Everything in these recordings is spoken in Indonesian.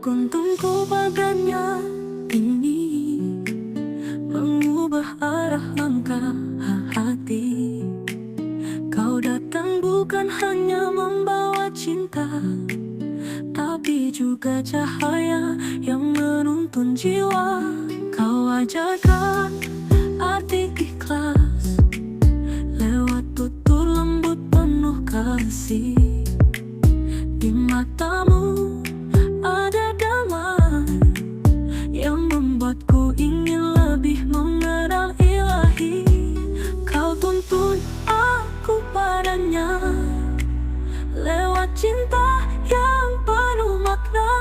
Kuntumku padanya ini mengubah arah langkah hati. Kau datang bukan hanya membawa cinta, tapi juga cahaya yang menuntun jiwa. Kau ajarkan arti ikhlas lewat tutur lembut penuh kasih. Di matamu ada damai yang membuatku ingin lebih mengenal Ilahi. Kau tuntun aku padanya lewat cinta yang penuh makna.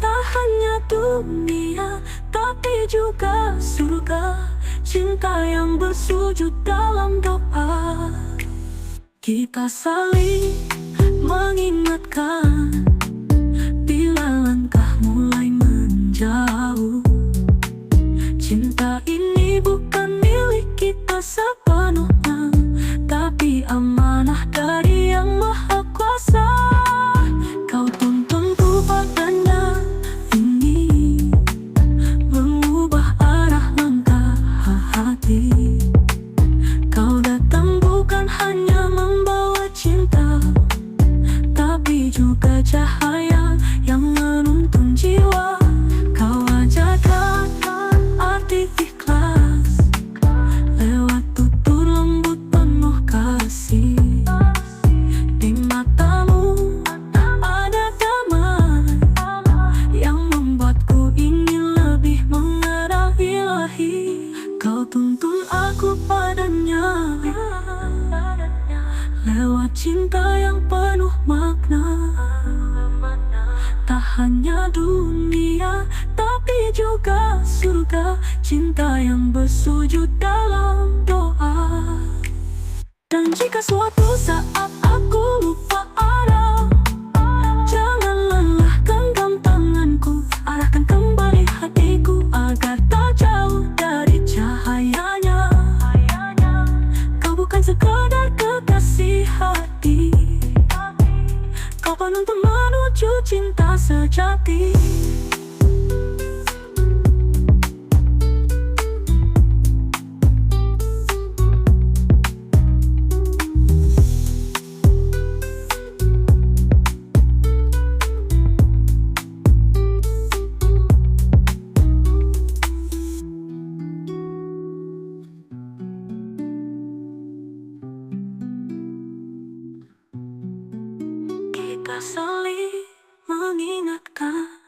Tak hanya dunia, tapi juga surga. Cinta yang bersujud dalam doa. Kita saling mengingatkan bila langkah mulai menjauh. Cinta ini bukan milik kita sepenuhnya, tapi amanah dari Yang Maha Kuasa. Kau tuntunku padanya ini mengubah arah langkah hati. Kau datang bukan hanya membawa cinta, tapi juga cahaya yang menuntun jiwa. Kau ajarkan arti ikhlas lewat tutur lembut penuh kasih. Di matamu ada damai yang membuatku ingin lebih mengenal Ilahi. Kau tuntun aku padanya lewat cinta yang penuh makna. Tak hanya dunia, tapi juga surga. Cinta yang bersujud dalam doa. Dan jika suatu saat aku lupa arah, jangan lelah genggam tanganku, arahkan kembali hatiku agar tak jauh dari cahayanya. Kau bukan sekadar kekasih hati, kau penuntun menuju cinta sejati. Kita saling mengingatkan.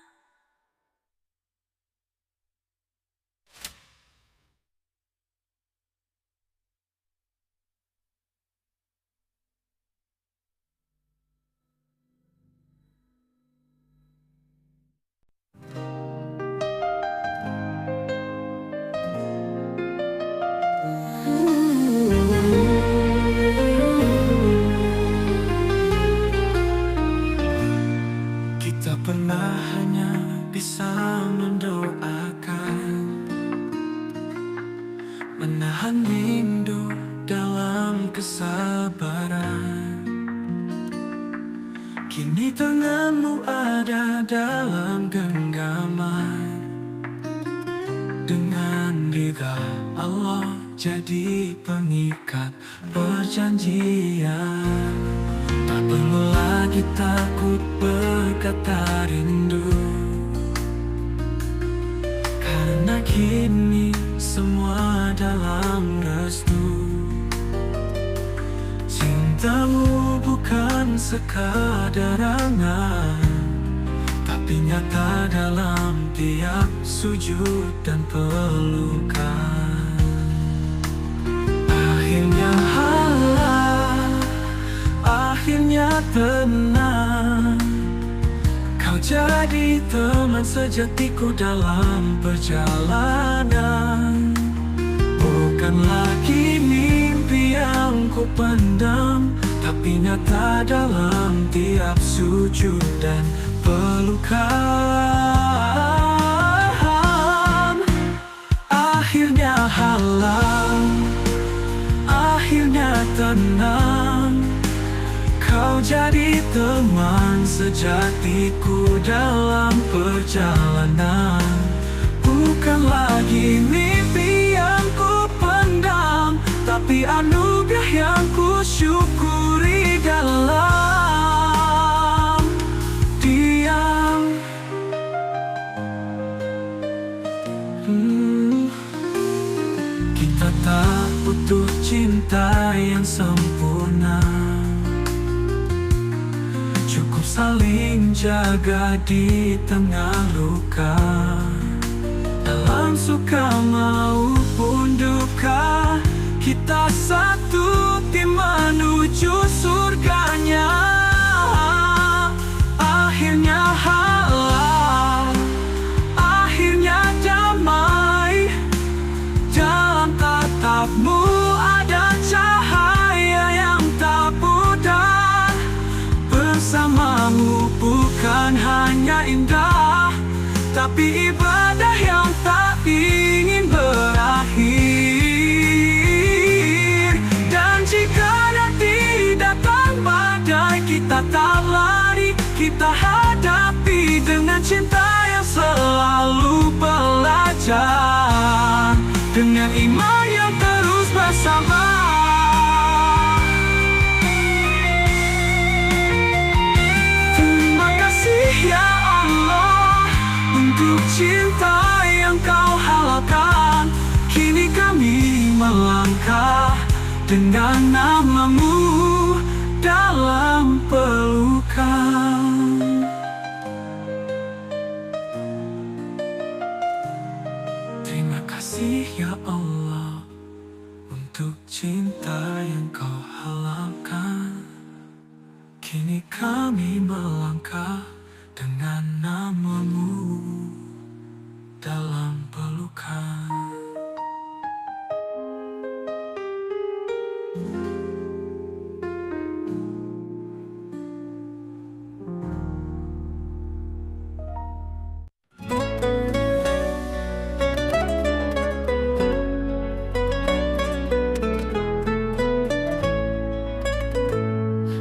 Kita pernah hanya bisa mendoakan, menahan rindu dalam kesabaran. Kini tanganmu ada dalam genggaman. Dengan ridha Allah jadi pengikat perjanjian. Tak perlu lagi takut berkata rindu, karena kini semua dalam restu. Cintamu bukan sekadar angan, tapi nyata dalam tiap sujud dan pelukan. Akhirnya halal, akhirnya tenang. Kau jadi teman sejatiku dalam perjalanan. Bukan lagi mimpi yang ku pendam, tapi nyata dalam tiap sujud dan pelukan. Akhirnya halal, akhirnya tenang. Kau jadi teman sejatiku dalam perjalanan. Bukan lagi mimpi yang ku pendam, tapi anugerah yang ku syukuri dalam diam. Kita tak butuh cinta yang sempurna, cukup saling jaga di tengah luka. Dalam suka maupun duka, kita satu tim menuju surganya. Akhirnya halal, akhirnya damai. Dalam tatapmu ada cahaya yang tak pudar. Bersamamu bukan hanya indah, tapi ibadah yang tak ingin berakhir. Dan jika nanti datang badai, kita tak lari, kita hadapi dengan cinta yang selalu belajar, dengan iman yang terus bersama. Terima kasih ya Allah untuk cinta yang kau halalkan. Kini kami melangkah dengan namamu dalam pelukan. Terima kasih ya Allah untuk cinta yang kau halalkan. Kini kami melangkah dengan namamu dalam pelukan.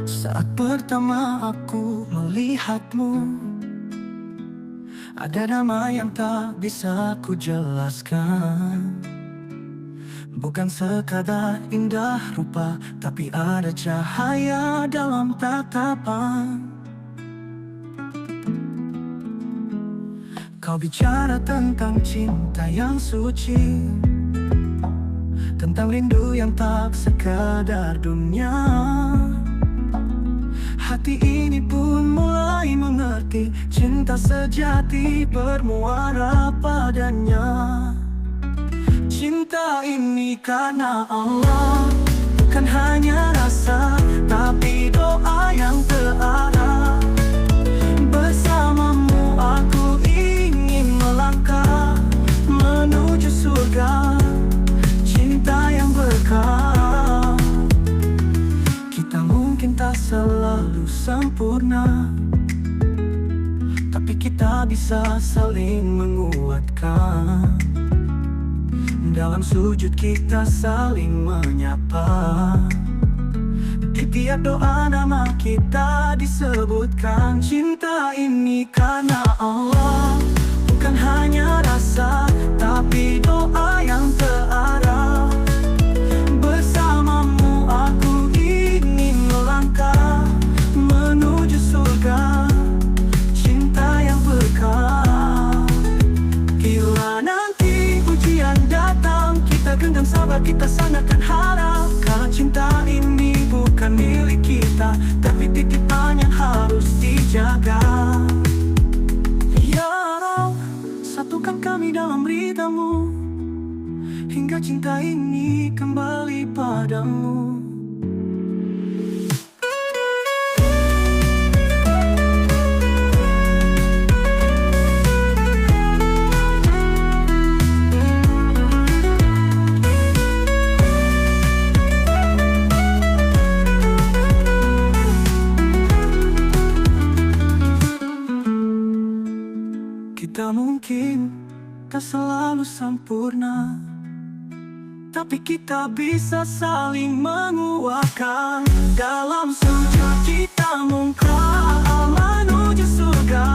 Saat pertama aku melihatmu, ada nama yang tak bisa ku jelaskan. Bukan sekadar indah rupa, tapi ada cahaya dalam tatapan. Kau bicara tentang cinta yang suci, tentang rindu yang tak sekadar dunia. Hati ini pun mulai mengerti, cinta sejati bermuara padanya. Cinta ini karena Allah, bukan hanya rasa, tapi doa yang terarah. Bersamamu aku ingin melangkah menuju surga, cinta yang berkah. Kita mungkin tak selalu sempurna, tapi kita bisa saling menguatkan. Dalam sujud kita saling menyapa, di tiap doa nama kita disebutkan. Cinta ini karena Allah, bukan hanya rasa, tapi doa yang terarah. Bersamamu aku ingin melangkah menuju surga, cinta yang berkah. Bila nanti ujian datang, kita genggam sabar, kita sandarkan harap. Karena cinta ini bukan milik kita, tapi titipan yang harus dijaga. Ya Rabb, satukan kami dalam ridhamu, hingga cinta ini kembali padamu. Kita mungkin tak selalu sempurna, tapi kita bisa saling menguatkan. Dalam sujud kita melangkah menuju surga,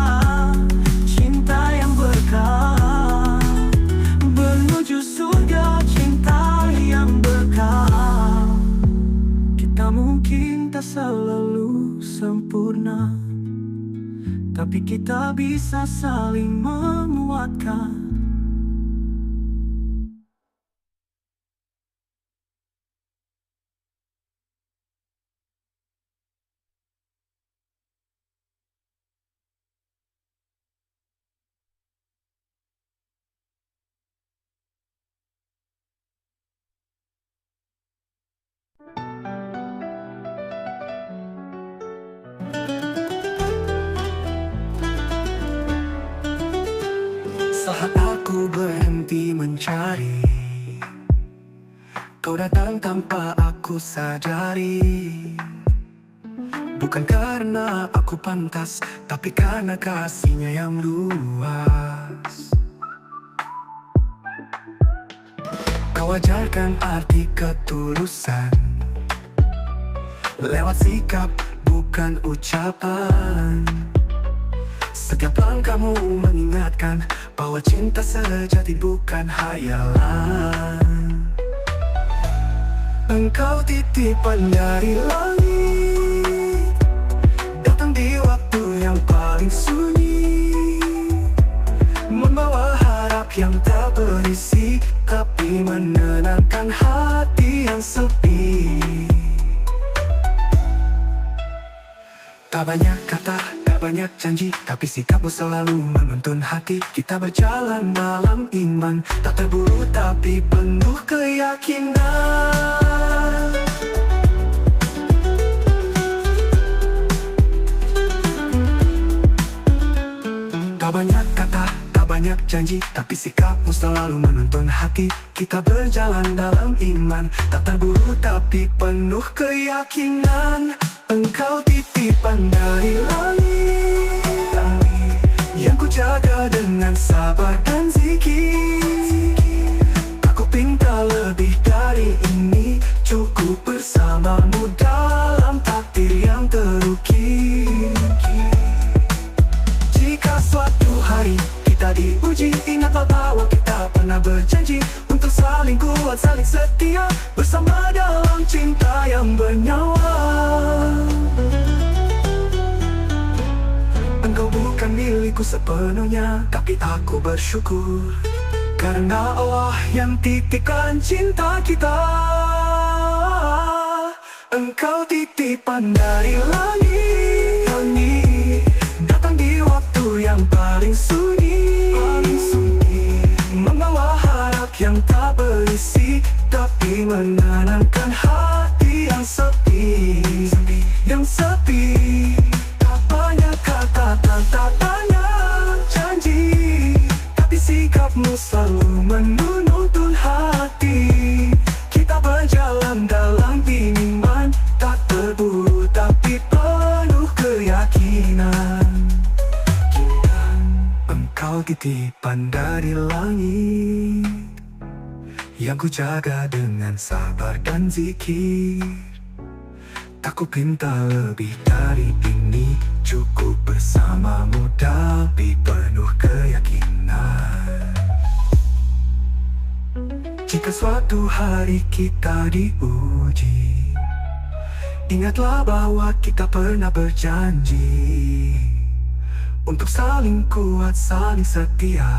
cinta yang berkah. Menuju surga, cinta yang berkah. Kita mungkin tak selalu sempurna, tapi kita bisa saling menguatkan. Saat aku berhenti mencari, kau datang tanpa aku sadari. Bukan karena aku pantas, tapi karena kasihnya yang luas. Kau ajarkan arti ketulusan lewat sikap, bukan ucapan. Setiap langkahmu mengingatkan bahwa cinta sejati bukan hayalan. Engkau titipan dari langit, datang di waktu yang paling sunyi, membawa harap yang tak berisi, tapi menenangkan hati yang sepi. Tak banyak kata, tak banyak janji, tapi sikapmu selalu menuntun hati. Kita berjalan dalam iman, tak terburu tapi penuh keyakinan. Tak banyak kata, tak banyak janji, tapi sikapmu selalu menuntun hati. Kita berjalan dalam iman, tak terburu tapi penuh keyakinan. Engkau titipan dari langit, yang ku jaga dengan sabar dan zikir. Aku pinta lebih dari ini, cukup bersamamu dalam takdir yang terukir. Jika suatu hari kita diuji, ingatlah bahwa kita pernah berjanji untuk saling kuat, saling setia, bersama dalam cinta yang bernyawa. Engkau bukan milikku sepenuhnya, tapi aku bersyukur karena Allah yang titipkan cinta kita. Engkau titipan dari langit, datang di waktu yang paling sunyi, membawa harap yang tak berisi, tapi menenangkan hati yang sepi. Tak banyak kata, tak banyak janji, tapi sikapmu selalu menuntun hati. Kita berjalan dalam iman, tak terburu tapi penuh keyakinan. Engkau titipan dari langit, yang ku jaga dengan sabar dan zikir. Tak ku pinta lebih dari ini, cukup bersamamu tapi penuh keyakinan. Jika suatu hari kita diuji, ingatlah bahwa kita pernah berjanji untuk saling kuat, saling setia,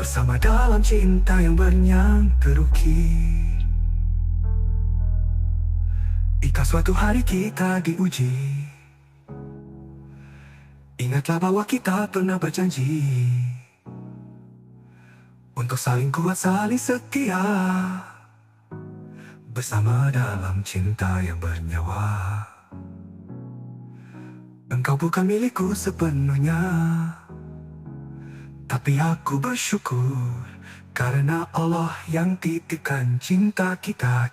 bersama dalam cinta yang bernyang terukir. Jika suatu hari kita diuji, ingatlah bahwa kita pernah berjanji untuk saling kuat, saling setia, bersama dalam cinta yang bernyawa. Engkau bukan milikku sepenuhnya, tapi aku bersyukur karena Allah yang titipkan cinta kita.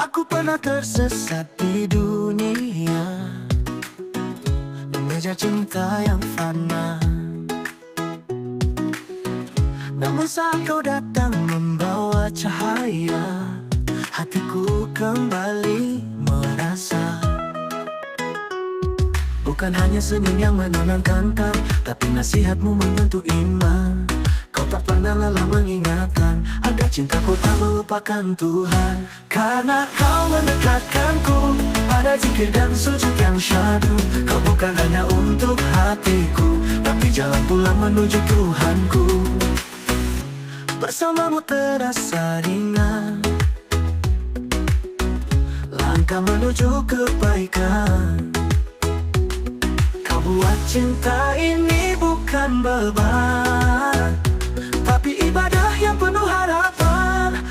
Aku pernah tersesat di dunia, mengejar cinta yang fana. Namun saat kau datang membawa cahaya, hatiku kembali merasa. Bukan hanya senyum yang menenangkan kau, tapi nasihatmu membentuk iman. Kau tak pernah lelah mengingatkan agar cintaku tak melupakan Tuhan. Karena kau mendekatkanku pada zikir dan sujud yang syahdu. Kau bukan hanya untuk hatiku, tapi jalan pulang menuju Tuhanku. Bersamamu terasa ringan, langkah menuju kebaikan. Kau buat cinta ini bukan beban, tapi ibadah yang penuh harapan.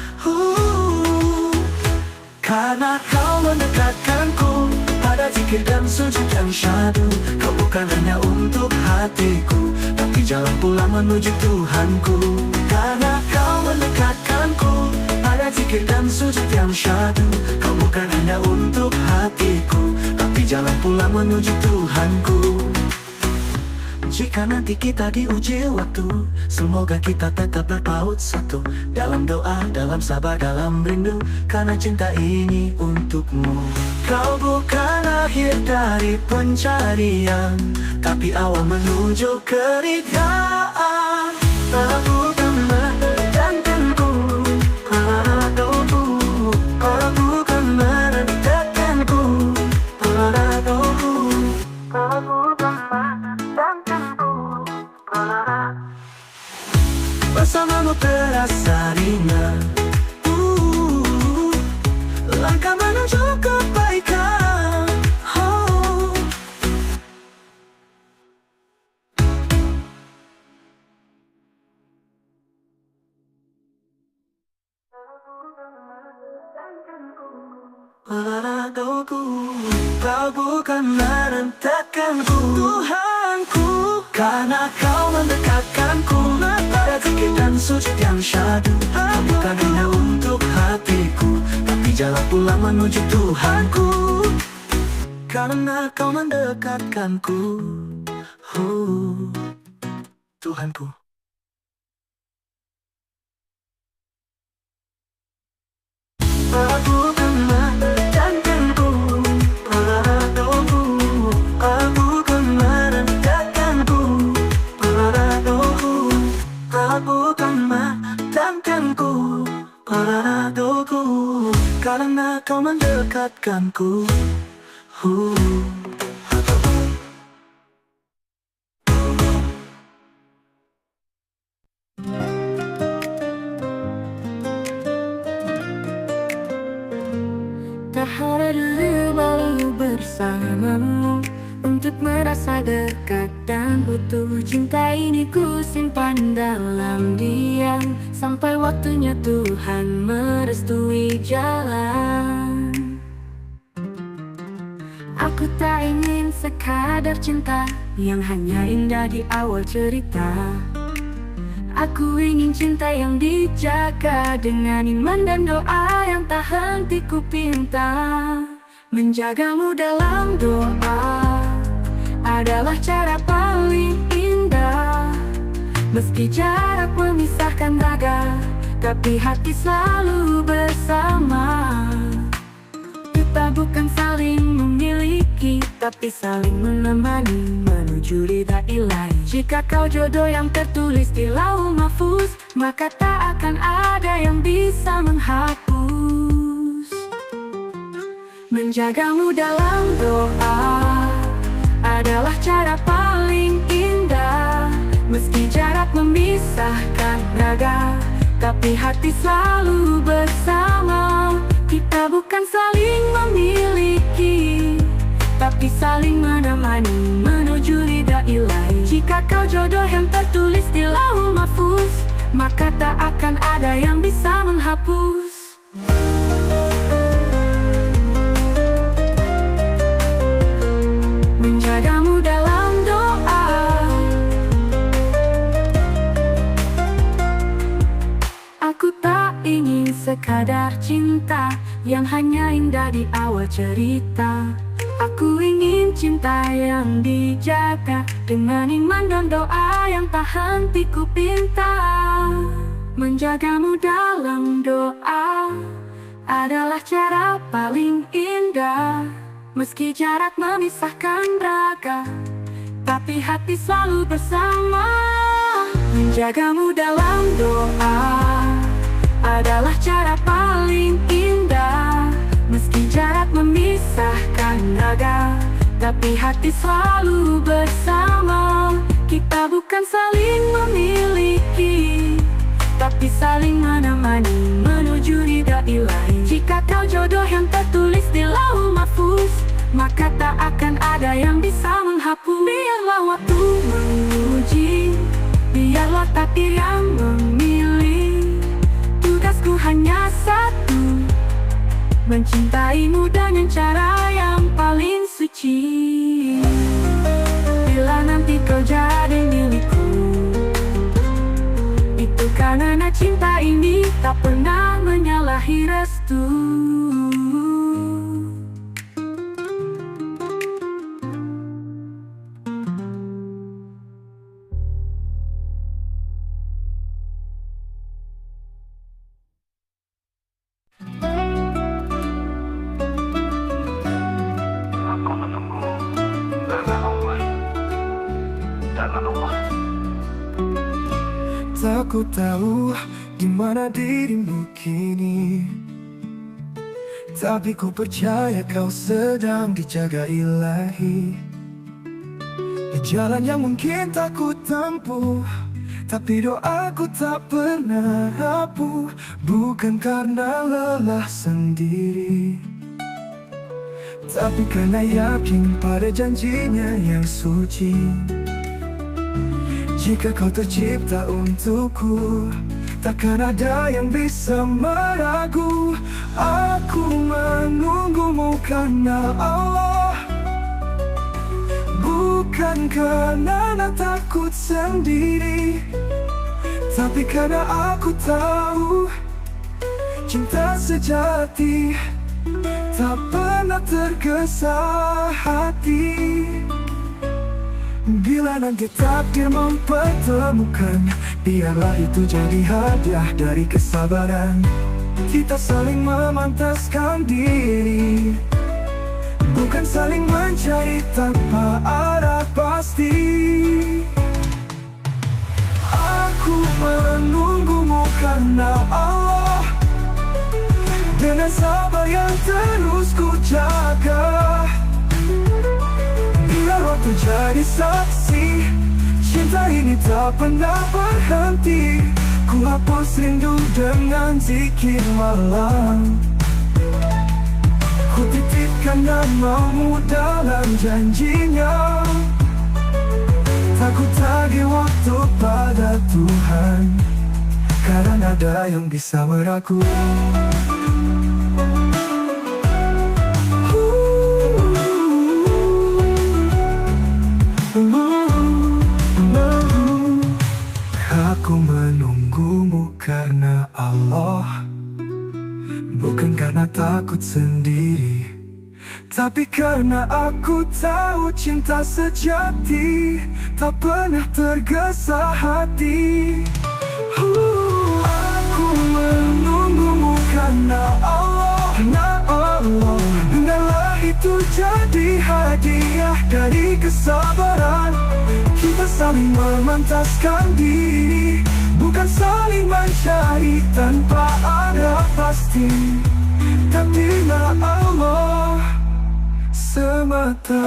Karena kau mendekatkanku pada zikir dan sujud yang syahdu. Kau bukan hanya untuk hatiku, tapi jalan pulang menuju Tuhanku. Karena kau mendekatkanku pada zikir dan sujud yang syahdu. Kau bukan hanya untuk hatiku, tapi jalan pulang menuju Tuhanku. Jika nanti kita diuji waktu, semoga kita tetap berpaut satu. Dalam doa, dalam sabar, dalam rindu, karena cinta ini untukmu. Kau bukan akhir dari pencarian, tapi awal menuju keridhaan. Kau bukan menenangkanku pada doaku. Kau bukan menenangkanku pada doaku. Kau bukan menenangkanku pada. Bersamamu terasa ringan, langkah menuju kebaikan. Pada doaku, kau bukan merentahkanku Tuhanku. Karena kau mendekatkanku pada zikir dan sujud yang syahdu. Kau bukan hanya untuk hatiku, tapi jalan pulang menuju Tuhanku. Karena kau mendekatkanku, Tuhanku. Kau bukan menenangkanku pada doaku. Kau bukan menenangkanku pada doaku. Kau bukan menenangkanku pada doaku. Karena kau mendekatkanku. Tak ada dulu bersamamu untuk merasa dekat dan utuh. Cinta ini ku simpan dalam diam sampai waktunya Tuhan merestui jalan. Aku tak ingin sekadar cinta yang hanya indah di awal cerita. Aku ingin cinta yang dijaga dengan iman dan doa yang tak henti ku pinta. Menjagamu dalam doa adalah cara paling indah. Meski jarak memisahkan raga, tapi hati selalu bersama. Kita bukan saling memiliki, tapi saling menemani menuju ridha ilahi. Jika kau jodoh yang tertulis di lauh mahfuz, maka tak akan ada yang bisa menghapus. Menjagamu dalam doa adalah cara paling indah. Meski jarak memisahkan raga, tapi hati selalu bersama. Kita bukan saling memiliki, tapi saling menemani menuju ridha ilahi. Jika kau jodoh yang tertulis di lauh mahfuz, maka tak akan ada yang bisa menghapus. Menjagamu dalam doa aku tak ingin sekadar cinta yang hanya indah di awal cerita. Aku ingin cinta yang dijaga dengan iman dan doa yang tak henti ku pinta. Menjagamu dalam doa adalah cara paling indah. Meski jarak memisahkan raga, tapi hati selalu bersama. Menjagamu dalam doa adalah cara paling indah. Meski jarak memisahkan raga, tapi hati selalu bersama. Kita bukan saling memiliki, tapi saling menemani menuju ridha ilahi. Jika kau jodoh yang tertulis di lauh mahfuz, maka tak akan ada yang bisa menghapus. Biarlah waktu menguji, biarlah takdir yang memilih. Tugasku hanya satu, mencintaimu dengan cara yang paling suci. Bila nanti kau jadi milikku, itu karena cinta ini tak pernah menyalahi restu. Aku menunggu karena Allah, karena Allah. Tak ku tahu gimana dirimu kini, tapi ku percaya kau sedang dijaga ilahi. Di jalan yang mungkin tak ku tempuh, tapi doaku tak pernah rapuh. Bukan karena lelah sendiri, tapi karena yakin pada janjinya yang suci. Jika kau tercipta untukku, takkan ada yang bisa meragu. Aku menunggumu karena Allah, bukan karena takut sendiri, tapi karena aku tahu cinta sejati tak pernah tergesa hati. Bila nanti takdir mempertemukan, biarlah itu jadi hadiah dari kesabaran. Kita saling memantaskan diri, bukan saling mencari tanpa arah pasti. Aku menunggumu karena Allah, dengan sabar yang terus ku jaga. Biar waktu jadi saksi, cinta ini tak pernah berhenti. Ku hapus rindu dengan zikir malam, ku titipkan namamu dalam janjinya. Tak ku tagih waktu pada Tuhan, karena ada yang bisa meragu. Aku menunggumu karena Allah, bukan karena takut sendiri, tapi karena aku tahu cinta sejati tak pernah tergesa hati. Aku menunggumu karena Allah, biarlah itu jadi hadiah dari kesabaran. Kita saling memantaskan diri, bukan saling mencari tanpa ada pasti. Takdirnya Allah semata.